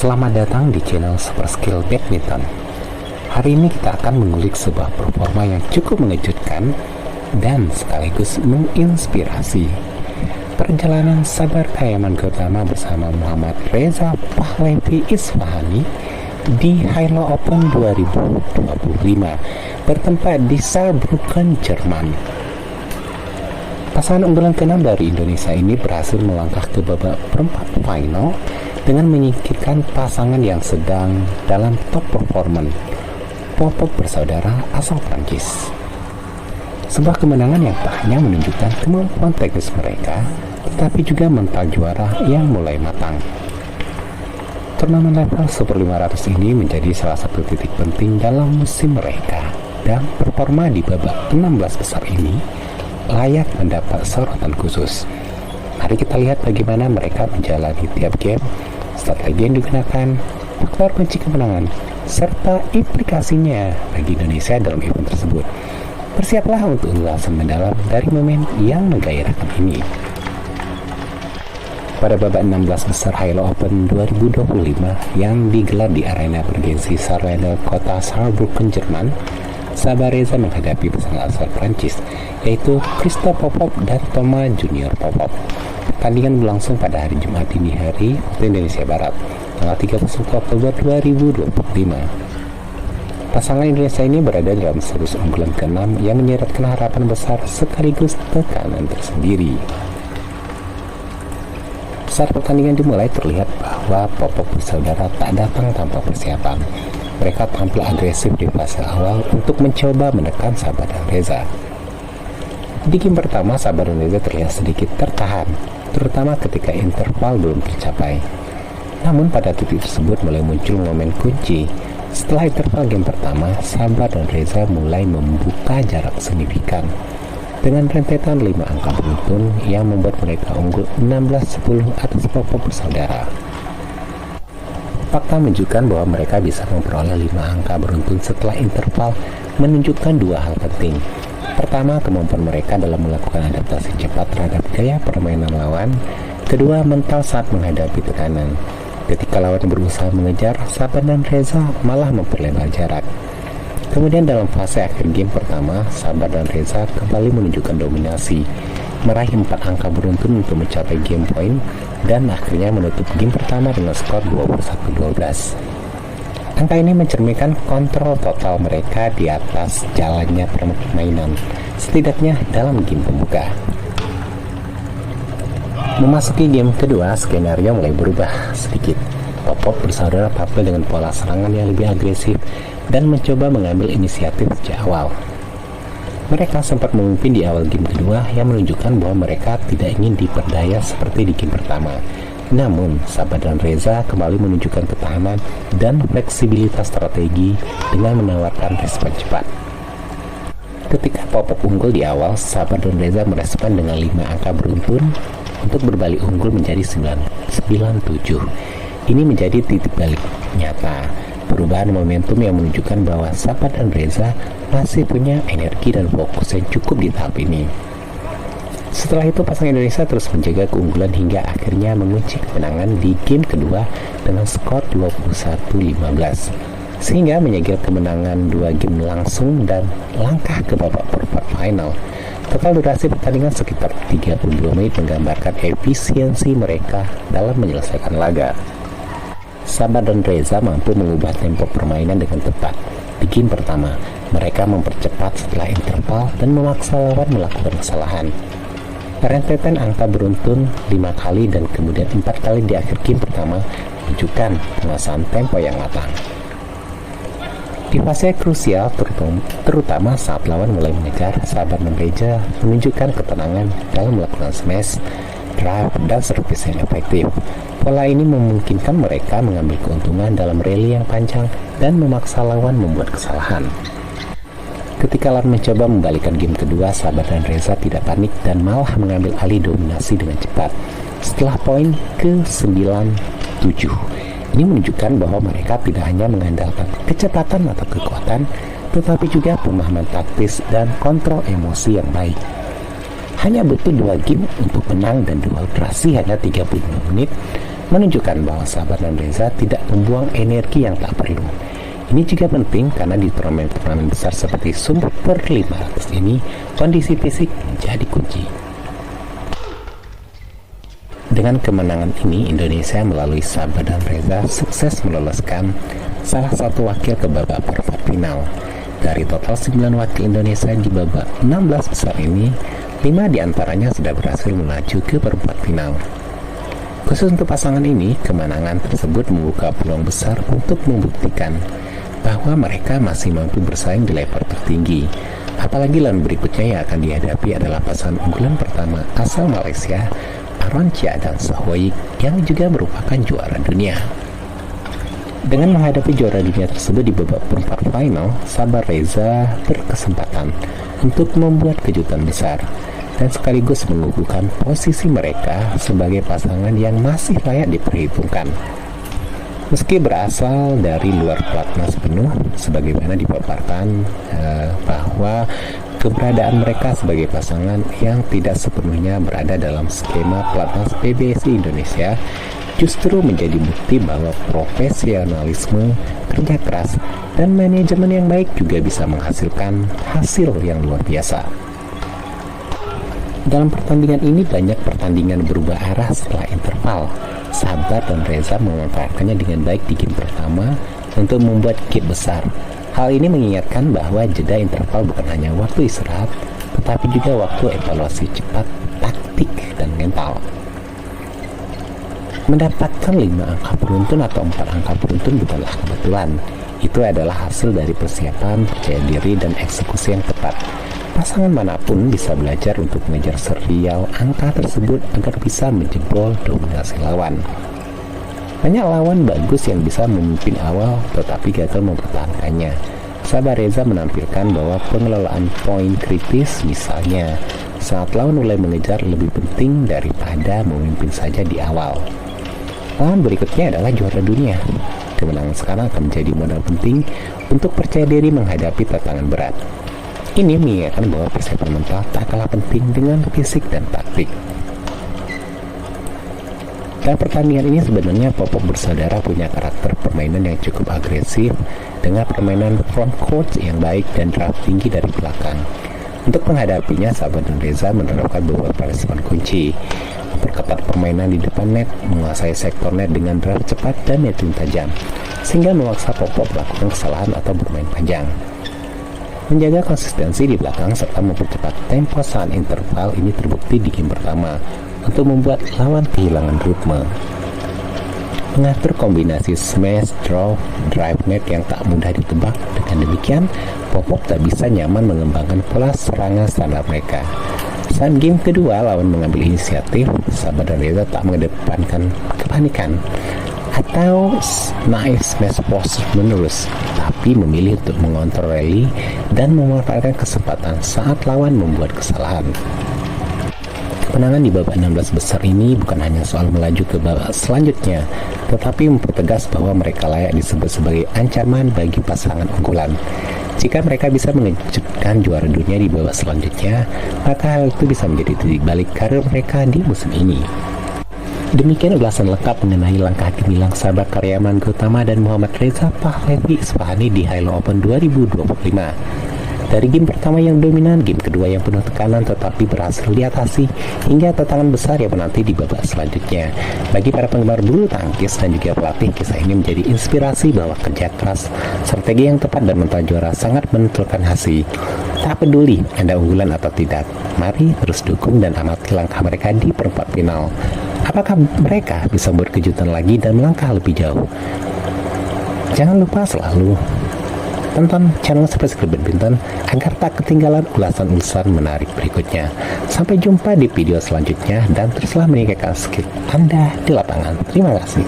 Selamat datang di channel Super Skill Badminton. Hari ini kita akan mengulik sebuah performa yang cukup mengejutkan dan sekaligus menginspirasi. Perjalanan Sabar Khayaman Gautama bersama Muhammad Reza Pahlavi Isfahani di Hailo Open 2025 bertempat di Saarbrücken, Jerman. Pasangan unggulan ke-6 dari Indonesia ini berhasil melangkah ke babak perempat final dengan menyingkirkan pasangan yang sedang dalam top performance, Popov bersaudara asal Prancis. Sebuah kemenangan yang tak hanya menunjukkan kemampuan teknis mereka, tetapi juga mental juara yang mulai matang. Turnamen level Super 500 ini menjadi salah satu titik penting dalam musim mereka, dan performa di babak 16 besar ini layak mendapat sorotan khusus. Mari kita lihat bagaimana mereka menjalani tiap game, strategi yang digunakan, faktor kunci kemenangan, serta implikasinya bagi Indonesia dalam event tersebut. Bersiaplah untuk ulasan mendalam dari momen yang menggairahkan ini. Pada babak 16 besar Hailo Open 2025 yang digelar di arena bergengsi Saarland kota Saarbrücken, Jerman, Sabar Reza menghadapi pasangan asal Prancis, yaitu Christophe Popov dan Thomas Junior Popov. Pertandingan berlangsung pada hari Jumat dini hari waktu Indonesia Barat, tanggal 31 Oktober 2025. Pasangan Indonesia ini berada dalam status unggulan ke-6 yang menyeratkan harapan besar sekaligus tekanan tersendiri. Saat pertandingan dimulai, terlihat bahwa Popov bersaudara tak datang tanpa persiapan. Mereka tampil agresif di fase awal untuk mencoba menekan Sabar dan Reza. Di game pertama, Sabar dan Reza terlihat sedikit tertahan, terutama ketika interval belum tercapai. Namun pada titik tersebut mulai muncul momen kunci. Setelah interval game pertama, Sabar dan Reza mulai membuka jarak signifikan dengan rentetan 5 angka beruntun yang membuat mereka unggul 16-10 atas Popov bersaudara. Fakta menunjukkan bahwa mereka bisa memperoleh 5 angka beruntun setelah interval menunjukkan dua hal penting. Pertama, kemampuan mereka dalam melakukan adaptasi cepat terhadap gaya permainan lawan. Kedua, mental saat menghadapi tekanan. Ketika lawan berusaha mengejar, Sabar dan Reza malah memperlebar jarak. Kemudian dalam fase akhir game pertama, Sabar dan Reza kembali menunjukkan dominasi, meraih 4 angka beruntun untuk mencapai game point, dan akhirnya menutup game pertama dengan skor 21-12. Angka ini mencerminkan kontrol total mereka di atas jalannya permainan, setidaknya dalam game pembuka. Memasuki game kedua, skenario mulai berubah sedikit. Popov bersaudara tampil dengan pola serangan yang lebih agresif dan mencoba mengambil inisiatif sejak awal. Mereka sempat memimpin di awal game kedua yang menunjukkan bahwa mereka tidak ingin diperdaya seperti di game pertama. Namun, Sabar dan Reza kembali menunjukkan ketahanan dan fleksibilitas strategi dengan menawarkan respon cepat. Ketika Popov unggul di awal, Sabar dan Reza merespon dengan 5 angka beruntun untuk berbalik unggul menjadi 9-7. Ini menjadi titik balik nyata, perubahan momentum yang menunjukkan bahwa Sabar dan Reza masih punya energi dan fokus yang cukup di tahap ini. Setelah itu, pasangan Indonesia terus menjaga keunggulan hingga akhirnya mengunci kemenangan di game kedua dengan skor 21-15, sehingga menyegel kemenangan 2 game langsung dan langkah ke babak perempat final. Total durasi pertandingan sekitar 32 menit menggambarkan efisiensi mereka dalam menyelesaikan laga. Sabar dan Reza mampu mengubah tempo permainan dengan tepat. Di game pertama, mereka mempercepat setelah interval dan memaksa lawan melakukan kesalahan. Rentetan angka beruntun 5 kali dan kemudian 4 kali di akhir game pertama menunjukkan penguasaan tempo yang matang. Di fase krusial, terutama saat lawan mulai mengejar, Sabar dan Reza menunjukkan ketenangan dalam melakukan smash, drive, dan servis yang efektif. Pola ini memungkinkan mereka mengambil keuntungan dalam rally yang panjang dan memaksa lawan membuat kesalahan. Ketika lawan mencoba membalikkan game kedua, Sabar dan Reza tidak panik dan malah mengambil alih dominasi dengan cepat. Setelah poin ke-9-7, ini menunjukkan bahwa mereka tidak hanya mengandalkan kecepatan atau kekuatan, tetapi juga pemahaman taktis dan kontrol emosi yang baik. Hanya butuh 2 game untuk menang dan dual durasi hanya 35 menit, menunjukkan bahwa Sabar dan Reza tidak membuang energi yang tak perlu. Ini juga penting karena di turnamen-turnamen besar seperti Super 500 ini, kondisi fisik menjadi kunci. Dengan kemenangan ini, Indonesia melalui Sabar dan Reza sukses meloloskan salah satu wakil ke babak perempat final. Dari total 9 wakil Indonesia di babak 16 besar ini, 5 diantaranya sudah berhasil melaju ke perempat final. Khusus untuk pasangan ini, kemenangan tersebut membuka peluang besar untuk membuktikan bahwa mereka masih mampu bersaing di level tertinggi. Apalagi lawan berikutnya yang akan dihadapi adalah pasangan unggulan pertama asal Malaysia, Aroncia dan Sahoik, yang juga merupakan juara dunia. Dengan menghadapi juara dunia tersebut di babak perempat final, Sabar Reza berkesempatan untuk membuat kejutan besar dan sekaligus mengukuhkan posisi mereka sebagai pasangan yang masih layak diperhitungkan. Meski berasal dari luar pelatnas penuh, sebagaimana dipaparkan bahwa keberadaan mereka sebagai pasangan yang tidak sepenuhnya berada dalam skema pelatnas PBSI Indonesia justru menjadi bukti bahwa profesionalisme, kerja keras, dan manajemen yang baik juga bisa menghasilkan hasil yang luar biasa. Dalam pertandingan ini banyak pertandingan berubah arah setelah interval. Sabar dan Reza memanfaatkannya dengan baik di game pertama untuk membuat gap besar. Hal ini mengingatkan bahwa jeda interval bukan hanya waktu istirahat, tetapi juga waktu evaluasi cepat, taktik, dan mental. Mendapatkan 5 angka beruntun atau 4 angka beruntun bukanlah kebetulan. Itu adalah hasil dari persiapan, percaya diri, dan eksekusi yang tepat. Pasangan manapun bisa belajar untuk mengejar serial angka tersebut agar bisa menjebol dominasi lawan. Banyak lawan bagus yang bisa memimpin awal tetapi gagal mempertahankannya. Sabar Reza menampilkan bahwa pengelolaan poin kritis, misalnya saat lawan mulai mengejar, lebih penting daripada memimpin saja di awal. Lawan berikutnya adalah juara dunia. Kemenangan sekarang akan menjadi modal penting untuk percaya diri menghadapi tantangan berat. Ini mengingatkan bahwa persiapan mental tak kalah penting dengan fisik dan taktik. Dalam pertandingan ini sebenarnya Popok bersaudara punya karakter permainan yang cukup agresif dengan permainan front court yang baik dan drive tinggi dari belakang. Untuk menghadapinya, Sabar dan Reza menerapkan beberapa respon kunci, memperketat permainan di depan net, menguasai sektor net dengan drive cepat dan netting tajam, sehingga memaksa Popok melakukan kesalahan atau bermain panjang. Menjaga konsistensi di belakang serta mempercepat tempo saat interval ini terbukti di game pertama untuk membuat lawan kehilangan ritme. Mengatur kombinasi smash, draw, drive net yang tak mudah ditebak. Dengan demikian, Popok tak bisa nyaman mengembangkan pola serangan standar mereka. Saat game kedua lawan mengambil inisiatif, Sabar dan Reza tak mengedepankan kepanikan atau naik smash post menerus, tapi memilih untuk mengontrol rally dan memanfaatkan kesempatan saat lawan membuat kesalahan. Kemenangan di babak 16 besar ini bukan hanya soal melaju ke babak selanjutnya, tetapi mempertegas bahwa mereka layak disebut sebagai ancaman bagi pasangan unggulan. Jika mereka bisa mengejutkan juara dunia di babak selanjutnya, maka hal itu bisa menjadi titik balik karir mereka di musim ini. Demikian ulasan lengkap mengenai langkah gemilang Sabar Karyaman Gautama dan Muhammad Reza Pahlavi Isfahani di Halo Open 2025. Dari game pertama yang dominan, game kedua yang penuh tekanan tetapi berhasil diatasi, hingga tantangan besar yang menanti di babak selanjutnya. Bagi para penggemar bulu tangkis dan juga pelatih, kisah ini menjadi inspirasi bahwa kerja keras, strategi yang tepat, dan mental juara sangat menentukan hasil. Tak peduli Anda unggulan atau tidak, mari terus dukung dan amati langkah mereka di perempat final. Apakah mereka bisa membuat kejutan lagi dan melangkah lebih jauh? Jangan lupa selalu tonton channel Subscribe Badminton agar tak ketinggalan ulasan-ulasan menarik berikutnya. Sampai jumpa di video selanjutnya dan teruslah meningkatkan skill Anda di lapangan. Terima kasih.